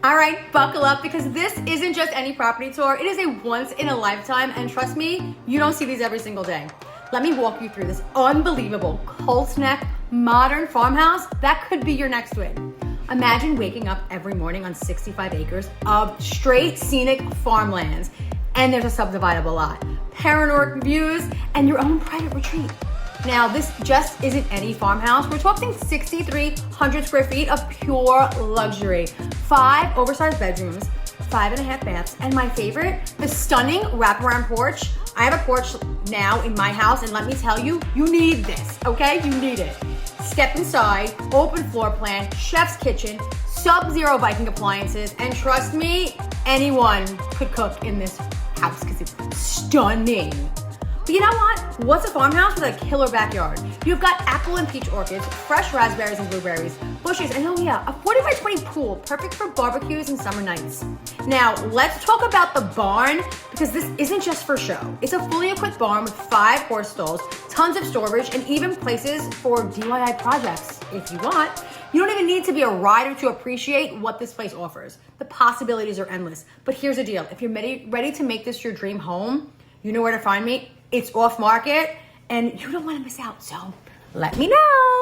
All right, buckle up because this isn't just any property tour. It is a once in a lifetime, and trust me, you don't see these every single day. Let me walk you through this unbelievable Colts neck modern farmhouse that could be your next win. Imagine waking up every morning on 65 acres of straight scenic farmlands, and there's a subdividable lot, panoramic views, and your own private retreat. Now, this just isn't any farmhouse. We're talking 6,300 square feet of pure luxury, 5 oversized bedrooms, 5.5 baths, and my favorite, the stunning wraparound porch. I have a porch now in my house, and let me tell you, you need this, okay? You need it. Step inside, open floor plan, chef's kitchen, Sub-Zero Viking appliances, and trust me, anyone could cook in this house because it's stunning. But you know what? What's a farmhouse with a killer backyard? You've got apple and peach orchards, fresh raspberries and blueberries, bushes, and oh yeah, a 40 by 20 pool, perfect for barbecues and summer nights. Now, let's talk about the barn, because this isn't just for show. It's a fully equipped barn with 5 horse stalls, tons of storage, and even places for DIY projects if you want. You don't even need to be a rider to appreciate what this place offers. The possibilities are endless. But here's the deal. If you're ready to make this your dream home, you know where to find me. It's off market, and you don't want to miss out, so let me know.